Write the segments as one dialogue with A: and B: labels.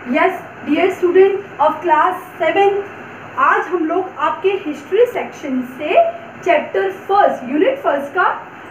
A: Yes dear student of class 7, आज हम लोग आपके हिस्ट्री सेक्शन से चैप्टर फर्स्ट यूनिट फर्स्ट का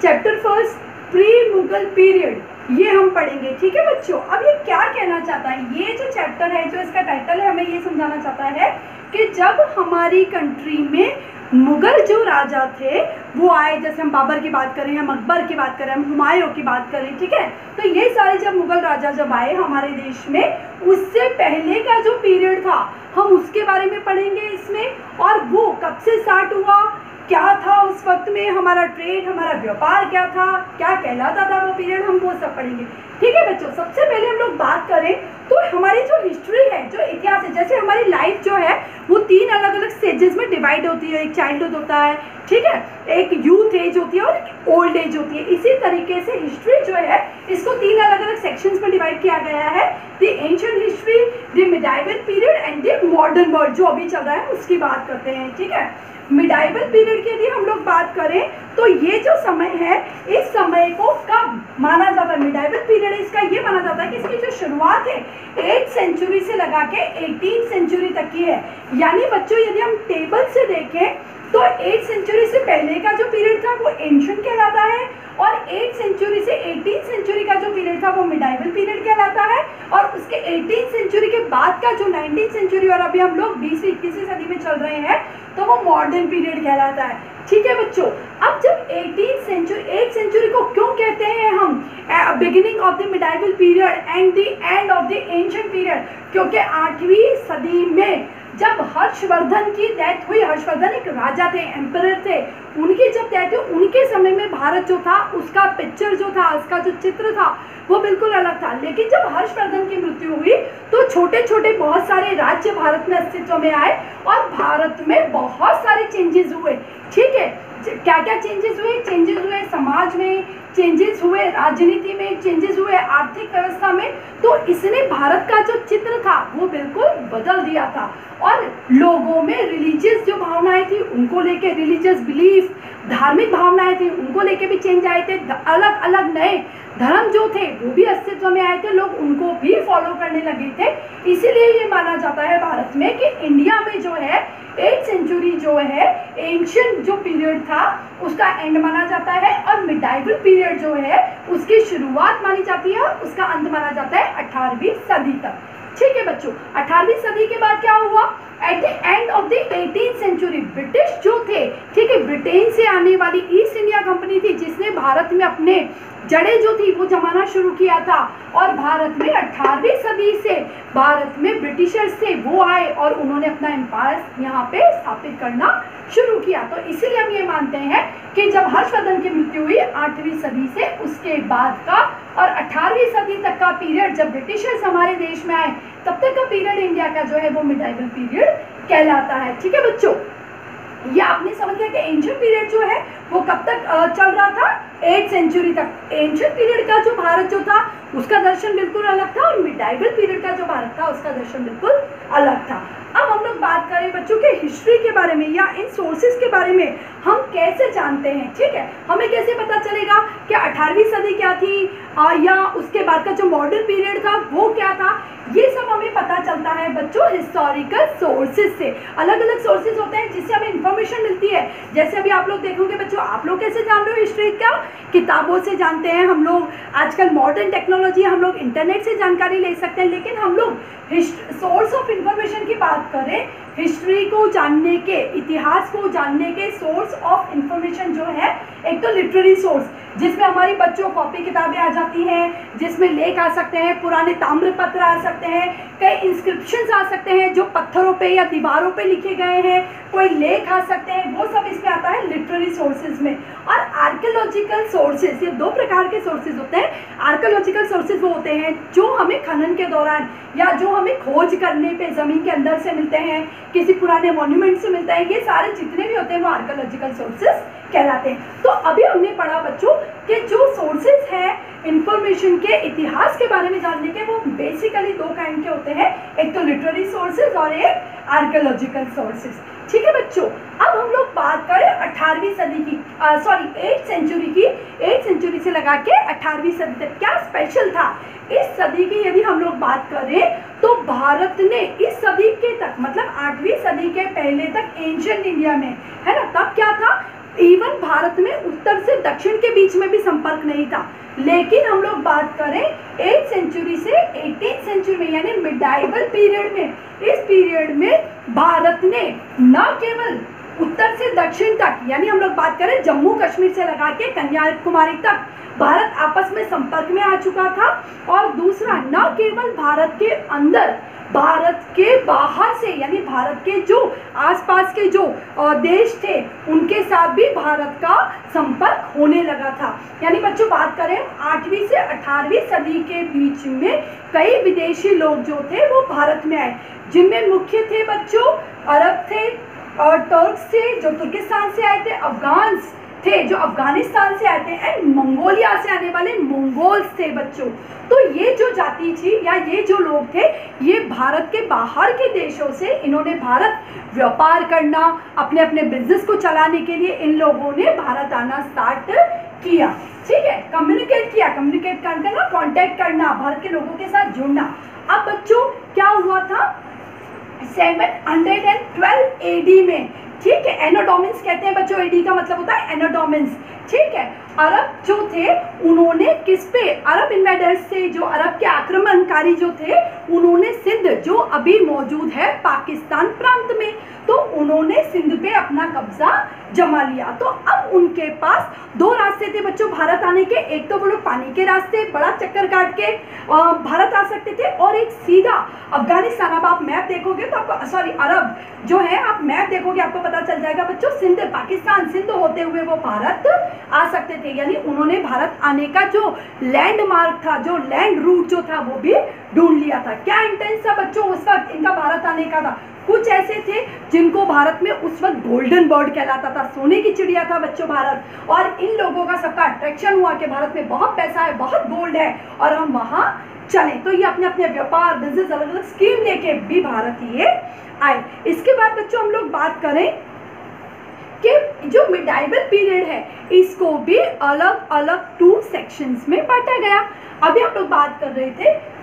A: chapter first pre Mughal period ये हम पढ़ेंगे। ठीक है बच्चों, अब ये क्या कहना चाहता है, ये जो चैप्टर है, जो इसका टाइटल है, हमें ये समझाना चाहता है कि जब हमारी कंट्री में मुगल जो राजा थे वो आए, जैसे हम बाबर की बात करें, हम अकबर की बात करें, हम हुमायूं की बात करें, ठीक है, तो ये सारे जब मुगल राजा जब आए हमारे देश में, उससे पहले का जो पीरियड था हम उसके बारे में पढ़ेंगे इसमें, और वो कब से स्टार्ट हुआ, क्या था उस वक्त में, हमारा ट्रेड, हमारा व्यापार क्या था, क्या कहलाता था वो पीरियड, हम वो सब पढ़ेंगे। ठीक है बच्चों, सबसे पहले हम लोग बात करें तो हमारी जो हिस्ट्री है, जो इतिहास है, जैसे हमारी लाइफ जो है वो 3 अलग अलग स्टेजेस में डिवाइड होती है। एक चाइल्डहुड होता है, ठीक है, एक यूथ एज होती है और एक ओल्ड एज होती है। इसी तरीके से हिस्ट्री जो है इसको 3 अलग अलग सेक्शंस में डिवाइड किया गया है, the ancient history, the medieval period and the modern world, जो अभी चल रहा है उसकी बात करते हैं। ठीक है, मिडाइवल पीरियड की यदि हम लोग बात करें तो ये जो समय है, इस समय को कब माना जाता है, मिडाइवल पीरियड इसका ये माना जाता है कि इसकी जो शुरुआत है 8th सेंचुरी से लगा के 18th सेंचुरी तक की है। यानी बच्चों यदि हम टेबल से देखें तो 8th सेंचुरी से पहले का जो पीरियड था वो एंशिएंट कहलाता है, और 8th सेंचुरी से 18th सेंचुरी का जो पीरियड था वो मिडाइवल पीरियड कहलाता है, और उसके 18th सेंचुरी के बाद का जो 19th सेंचुरी और अभी हम लोग 20वीं 21वीं सदी में चल रहे हैं तो वो मॉडर्न पीरियड कहलाता है। ठीक है बच्चों, अब जब 18th सेंचुरी, 8th सेंचुरी को क्यों कहते हैं हम beginning of the medieval period and the end of the ancient period, क्योंकि 8वीं सदी में जब हर्षवर्धन की डेथ हुई, हर्षवर्धन एक राजा थे, एम्परर थे, उनकी जब डेथ हुई, उनके समय में भारत जो था उसका पिक्चर जो था, उसका जो चित्र था वो बिल्कुल अलग था। लेकिन जब हर्षवर्धन की मृत्यु हुई तो छोटे छोटे बहुत सारे राज्य भारत में अस्तित्व में आए और भारत में बहुत सारे चेंजेस हुए। ठीक है, क्या क्या चेंजेस हुए, चेंजेस हुए समाज में, चेंजेस हुए राजनीति में, चेंजेस हुए आर्थिक व्यवस्था में, तो इसने भारत का जो चित्र था वो बिल्कुल बदल दिया था। और लोगों में रिलीजियस जो भावनाएं थी उनको लेके, रिलीजियस बिलीफ, धार्मिक भावनाएं थी उनको लेके भी चेंज आए थे, अलग अलग नए धर्म जो थे वो भी अस्तित्व में आए थे, लोग उनको भी फॉलो करने लगे थे। इसीलिए ये माना जाता है भारत में कि इंडिया में जो है 8th सेंचुरी जो है एंशिएंट जो पीरियड था उसका एंड माना जाता है, और मिडाइवल पीरियड जो है उसकी शुरुआत मानी जाती है और उसका अंत माना जाता है 18वीं सदी तक। ठीक है बच्चों, 18वीं सदी के बाद क्या हुआ, at the end of the 18th century British जो थे, ठीक है, ब्रिटेन से आने वाली ईस्ट इंडिया कंपनी थी जिसने भारत में अपने जड़ें जो थी वो जमाना शुरू किया था, और भारत में 18वीं सदी से भारत में ब्रिटिशर्स थे वो आए और उन्होंने अपना एम्पायर यहाँ पे स्थापित करना शुरू किया। तो इसीलिए हम ये मानते हैं कि जब हर्षवर्धन की मृत्यु हुई 8वीं सदी से, उसके बाद का और 18वीं सदी तक का पीरियड जब ब्रिटिशर्स हमारे देश में आए तब तक का पीरियड इंडिया का जो है वो मिडाइवल पीरियड कहलाता है। ठीक है बच्चों, ये आपने समझ लिया कि एंशिएंट पीरियड जो है वो कब तक चल रहा था, 8th सेंचुरी तक। एंशिएंट पीरियड का जो भारत जो था उसका दर्शन बिल्कुल अलग था, और मिडाइवल पीरियड का जो भारत था उसका दर्शन बिल्कुल अलग था। अब हम लोग बात करें बच्चों के हिस्ट्री के बारे में, या इन सोर्सेज के बारे में हम कैसे जानते हैं। ठीक है, हमें कैसे पता चलेगा कि 18वीं सदी क्या थी या उसके बाद का जो मॉडर्न पीरियड था वो क्या था, ये सब हमें पता चलता है बच्चों हिस्टोरिकल सोर्सेज से। अलग अलग सोर्सेज होते हैं जिससे हमें इंफॉर्मेशन मिलती है। जैसे अभी आप लोग देखोगे बच्चों, आप लोग कैसे जान रहे हो हिस्ट्री का, किताबों से जानते हैं हम लोग, आजकल मॉडर्न टेक्नोलॉजी, हम लोग इंटरनेट से जानकारी ले सकते हैं, लेकिन हम लोग सोर्स ऑफ इंफॉर्मेशन की बात करें, हिस्ट्री को जानने के, इतिहास को जानने के सोर्स ऑफ इंफॉर्मेशन जो है, एक तो लिटरेरी सोर्स जिसमें हमारी बच्चों कॉपी किताबें आ जाती हैं, जिसमें लेख आ सकते हैं, पुराने ताम्रपत्र आ सकते हैं, कई इंस्क्रिप्शंस आ सकते हैं जो पत्थरों पे या दीवारों पे लिखे गए हैं, कोई लेख आ सकते हैं, वो सब इसमें आता है लिटरेरी सोर्सेज में। और आर्कियोलॉजिकल सोर्सेज, ये 2 प्रकार के सोर्सेज होते हैं। आर्कियोलॉजिकल सोर्सेज वो होते हैं जो हमें खनन के दौरान या जो हमें खोज करने पे ज़मीन के अंदर से मिलते हैं, किसी पुराने मॉन्यूमेंट से मिलते हैं, ये सारे जितने भी होते हैं वो आर्कियोलॉजिकल सोर्सेज कहलाते हैं। तो अभी हमने पढ़ा बच्चों कि जो सोर्सेज हैं इंफॉर्मेशन के, इतिहास के बारे में जानने के, वो बेसिकली दो काइंड के होते हैं, एक तो लिटरेरी सोर्सेज और एक आर्कियोलॉजिकल सोर्सेज। ठीक है बच्चों, अब हम लोग बात करें 18वीं सदी की, 8th सेंचुरी की। 8th सेंचुरी से लगा के 18वीं सदी तक क्या स्पेशल था इस सदी की यदि हम लोग बात करें तो भारत ने इस सदी के तक, मतलब 8वीं सदी के पहले तक एंशिएंट इंडिया में, है ना, तब क्या था, इवन भारत में उत्तर से दक्षिण के बीच में भी संपर्क नहीं था। लेकिन हम लोग बात करें 8th सेंचुरी से 18th सेंचुरी में, यानी मिडाइवल पीरियड में, इस पीरियड में भारत ने न केवल उत्तर से दक्षिण तक, यानी हम लोग बात करें जम्मू कश्मीर से लगा के कन्याकुमारी तक भारत आपस में संपर्क में आ चुका था, और दूसरा न केवल भारत के अंदर, भारत के बाहर से, यानी भारत के जो आसपास के जो देश थे उनके साथ भी भारत का संपर्क होने लगा था। यानी बच्चों बात करें 8वीं से 18वीं सदी के बीच में कई विदेशी लोग जो थे वो भारत में आए, जिनमें मुख्य थे बच्चों अरब थे, और टर्क्स थे जो तुर्किस्तान से आए थे, अफगान्स थे जो अफगानिस्तान से आए थे, एंड मंगोलिया से आने वाले मंगोल्स थे बच्चों। तो ये जो जाति थी या ये जो लोग थे, ये भारत के बाहर के देशों से, इन्होंने भारत व्यापार करना, अपने अपने बिजनेस को चलाने के लिए इन लोगों ने भारत आना स्टार्ट किया। ठीक है, कम्युनिकेट किया, कम्युनिकेट करना, कांटेक्ट करना, भारत के लोगों के साथ जुड़ना। अब बच्चों क्या हुआ था 712 AD में, ठीक है, एनोडोमेंस कहते हैं बच्चों, एडी का मतलब होता है एनोडोमेंस। ठीक है, अरब जो थे उन्होंने किस पे, अरब इन्वेडर्स थे, जो अरब के आक्रमणकारी जो थे, उन्होंने सिंध जो अभी मौजूद है पाकिस्तान प्रांत में, तो उन्होंने सिंध पे अपना कब्जा जमा लिया। तो अब उनके पास दो रास्ते थे बच्चों भारत आने के, एक तो वो लोग पानी के रास्ते बड़ा चक्कर काट के भारत आ सकते थे, और एक सीधा अफगानिस्तान। अब आप मैप देखोगे तो आपको, सॉरी अरब जो है, आप मैप देखोगे आपको पता चल जाएगा बच्चों, सिंध, पाकिस्तान, सिंध होते हुए वो भारत आ सकते थे। यानी उन्होंने भारत आने का जो लैंडमार्क था, जो लैंड रूट जो था, वो भी ढूंढ लिया था। क्या इंटेंस था बच्चों उस वक्त इनका भारत आने का था? कुछ ऐसे थे जिनको भारत में उस वक्त गोल्डन बर्ड कहलाता था, सोने की चिड़िया था बच्चों भारत, और इन लोगों का सबका अट्रैक्शन हुआ कि भारत में बहुत पैसा है, बहुत गोल्ड है, और हम वहाँ चलें। तो ये अपने अपने व्यापार, बिजनेस, अलग अलग स्कीम लेके भी भारत ये आए। इसके बाद बच्चों हम लोग बात करें कि जो मिडाइवल पीरियड है इसको भी अलग अलग 2 सेक्शंस में बांटा गया। अभी हम लोग बात कर रहे थे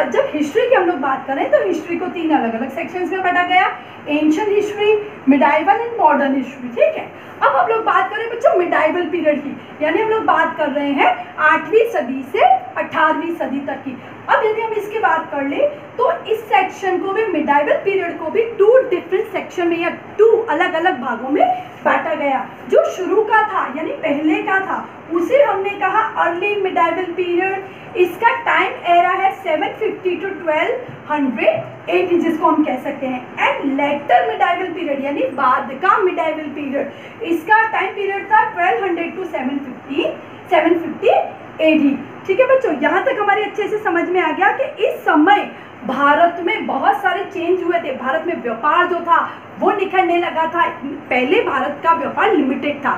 A: जब हिस्ट्री की हम लोग बात करें तो हिस्ट्री को 3 अलग अलग सेक्शंस में बांटा गया, ancient history, medieval and modern history. ठीक है, अब हम लोग बात करें बच्चों मिडाइवल पीरियड की, यानी हम लोग बात कर रहे हैं 8वीं सदी से 18वीं सदी तक की। अब यदि हम इसकी बात कर ले तो इस सेक्शन को भी, मिडाइवल पीरियड को भी 2 डिफरेंट सेक्शन में या 2 अलग अलग भागों में बांटा गया। जो शुरू का था यानी पहले का था उसे हमने कहा अर्ली मिडाइवल पीरियड। इसका टाइम एरा है 750 to 1200 AD जिसको हम कह सकते हैं, एंड लेटर मिडाइवल पीरियड यानी बाद का मिडाइवल पीरियड, इसका टाइम पीरियड था 1200 to 750 AD। ठीक है बच्चों, यहाँ तक हमारे अच्छे से समझ में आ गया कि इस समय भारत में बहुत सारे चेंज हुए थे। भारत में व्यापार जो था वो निखरने लगा था। पहले भारत का व्यापार लिमिटेड था,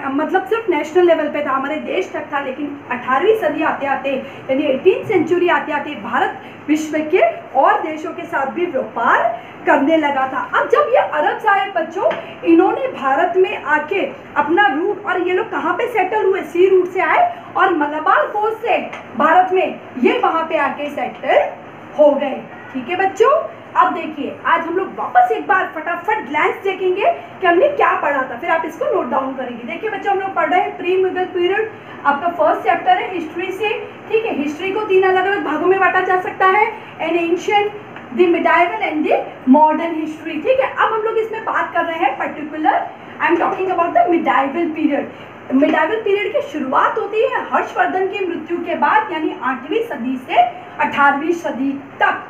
A: मतलब सिर्फ नेशनल लेवल पे था, हमारे देश तक था, लेकिन 18वीं सदी आते आते यानी 18th सेंचुरी आते आते भारत विश्व के और देशों के साथ भी व्यापार करने लगा था। अब जब ये अरब्स आए बच्चों, इन्होंने भारत में आके अपना रूट, और ये लोग कहाँ पे सेटल हुए, सी रूट से आए और मलाबार कोस्ट से भारत में ये वहाँ पे आके सेटल हो गए। ठीक है बच्चों, अब देखिए आज हम लोग वापस एक बार फटाफट ग्लैंस देखेंगे कि हमने क्या पढ़ा था, फिर आप इसको नोट डाउन करेंगे। देखिए बच्चों, हम लोग पढ़ रहे हैं प्री मुगल पीरियड, आपका फर्स्ट चैप्टर है हिस्ट्री से। ठीक है, हिस्ट्री को 3 अलग अलग भागों में बांटा जा सकता है, N ancient, the medieval and the modern history. ठीक है, अब हम लोग इसमें बात कर रहे हैं particular, I am talking about the medieval period. Medieval period की शुरुआत होती है हर्षवर्धन की मृत्यु के बाद, यानी 8वीं सदी से 18वीं सदी तक।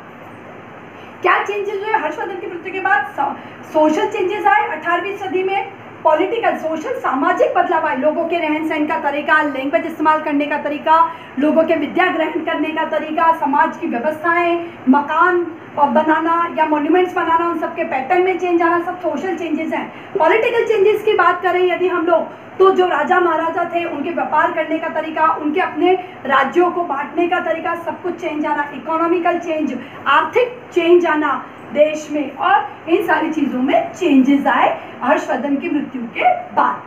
A: क्या चेंजेस हुए हर्षवर्धन की मृत्यु के बाद? सोशल चेंजेस आए 18वीं सदी में, पॉलिटिकल सोशल सामाजिक बदलाव आए, लोगों के रहन सहन का तरीका, लैंग्वेज इस्तेमाल करने का तरीका, लोगों के विद्या ग्रहण करने का तरीका, समाज की व्यवस्थाएं, मकान बनाना या मॉन्यूमेंट्स बनाना, उन सबके पैटर्न में चेंज आना, सब सोशल चेंजेस हैं। पॉलिटिकल चेंजेस की बात करें यदि हम लोग, तो जो राजा महाराजा थे उनके व्यापार करने का तरीका, उनके अपने राज्यों को बांटने का तरीका, सब कुछ चेंज आना। इकोनॉमिकल चेंज, आर्थिक चेंज आना देश में, और इन सारी चीजों में चेंजेस आए हर्षवर्धन की मृत्यु के बाद।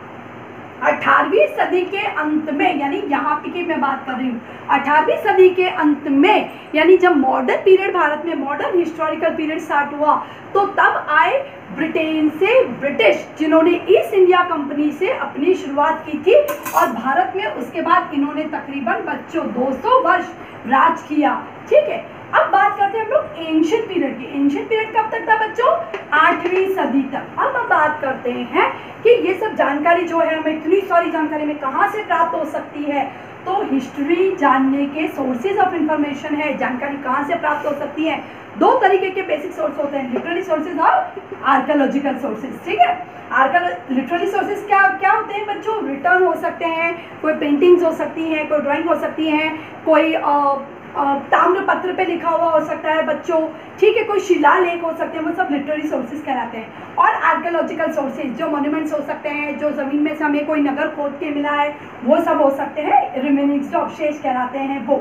A: 18वीं सदी के अंत में, यानी यहाँ की मैं बात कर रही हूँ, 18वीं सदी के अंत में, यानी जब मॉडर्न पीरियड भारत में, मॉडर्न हिस्टोरिकल पीरियड स्टार्ट हुआ, तो तब आए ब्रिटेन से ब्रिटिश, जिन्होंने ईस्ट इंडिया कंपनी से अपनी शुरुआत की थी, और भारत में उसके बाद इन्होंने तकरीबन बच्चों 200 वर्ष राज किया। ठीक है, अब बात करते हैं हम लोग एंशिएंट पीरियड की। एंशिएंट पीरियड कब तक था बच्चों? 8वीं सदी तक। अब हम बात करते हैं कि ये सब जानकारी जो है हमें इतनी सारी जानकारी में कहाँ से प्राप्त हो सकती है, तो हिस्ट्री जानने के सोर्सेज ऑफ इंफॉर्मेशन है। जानकारी कहाँ से प्राप्त हो सकती है? दो तरीके के बेसिक सोर्स होते हैं, लिटरेरी सोर्सेज और आर्कियोलॉजिकल सोर्सेज। ठीक है, लिटरेरी सोर्सेज क्या क्या होते हैं बच्चों? रिटर्न हो सकते हैं, कोई पेंटिंग्स हो सकती हैं, कोई ड्राइंग हो सकती हैं, कोई ताम्र पत्र पे लिखा हुआ हो सकता है बच्चों। ठीक है, कोई शिलालेख हो सकते हैं, वो सब लिटरेरी सोर्सेज कहलाते हैं। और आर्कियोलॉजिकल सोर्सेज, जो मॉन्यूमेंट्स हो सकते हैं, जो ज़मीन में से हमें कोई नगर खोद के मिला है, वो सब हो सकते हैं, रिमेनिंग्स जो अवशेष कहलाते हैं वो।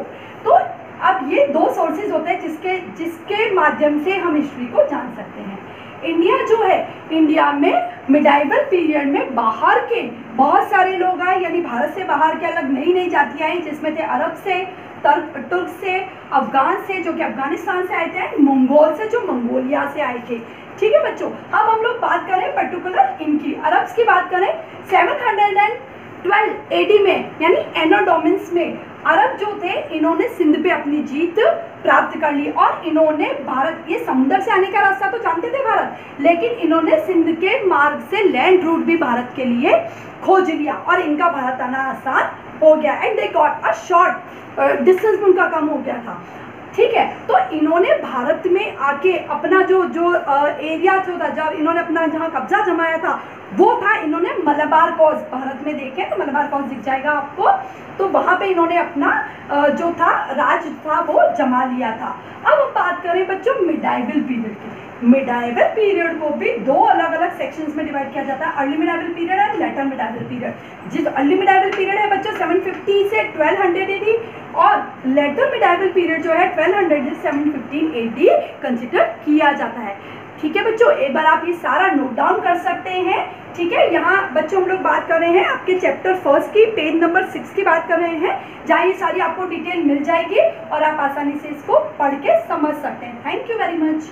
A: तो अब ये दो सोर्सेज होते हैं जिसके माध्यम से हम हिस्ट्री को जान सकते हैं। इंडिया जो है, इंडिया में मिडाइवल पीरियड में बाहर के बहुत सारे लोग आए, यानी भारत से बाहर के अलग नई नई जातियाँ आई, जिसमें थे अरब से, तुर्क से, अफगान से जो कि अफगानिस्तान से आए थे, मंगोल से जो मंगोलिया से आए थे। ठीक है बच्चों, अब हम लोग बात करें पर्टिकुलर इनकी, अरब्स की बात करें 712 AD में, यानी एनो डोमिनस में अरब जो थे, इन्होंने सिंध पे अपनी जीत प्राप्त कर ली, और इन्होंने भारत, ये समुद्र से आने का रास्ता तो जानते थे भारत, लेकिन इन्होंने सिंध के मार्ग से लैंड रूट भी भारत के लिए खोज लिया, और इनका भारत आना आसान हो गया। And they got a short distance में उनका कम हो गया था। ठीक है, तो इन्होंने भारत में आके अपना जो एरिया था, जब इन्होंने अपना जहाँ कब्जा जमाया था, वो था, इन्होंने मलबार कॉज, भारत में देखें तो मलबार कॉज दिख जाएगा आपको, तो वहाँ पे इन्होंने अपना जो था राज था वो जमा लिया था। अब हम बात करें बच्चों मिडाइवल पीरियड की। मिडाइवल पीरियड को भी दो अलग अलग सेक्शंस में डिवाइड किया जाता है, अर्ली मिडाइवल पीरियड और लेटर मिडाइवल पीरियड। जिस अर्ली मिडाइवल पीरियड है बच्चों 750 से 1200 AD, और लेटर मिडाइवल पीरियड जो है 1200 से 715 AD कंसिडर किया जाता है। ठीक है बच्चों, एक बार आप ये सारा नोट डाउन कर सकते हैं। ठीक है, यहाँ बच्चों हम लोग बात कर रहे हैं आपके चैप्टर 1 की, पेज नंबर 6 की बात कर रहे हैं, जहाँ ये सारी आपको डिटेल मिल जाएगी और आप आसानी से इसको पढ़ के समझ सकते हैं। Thank you very much.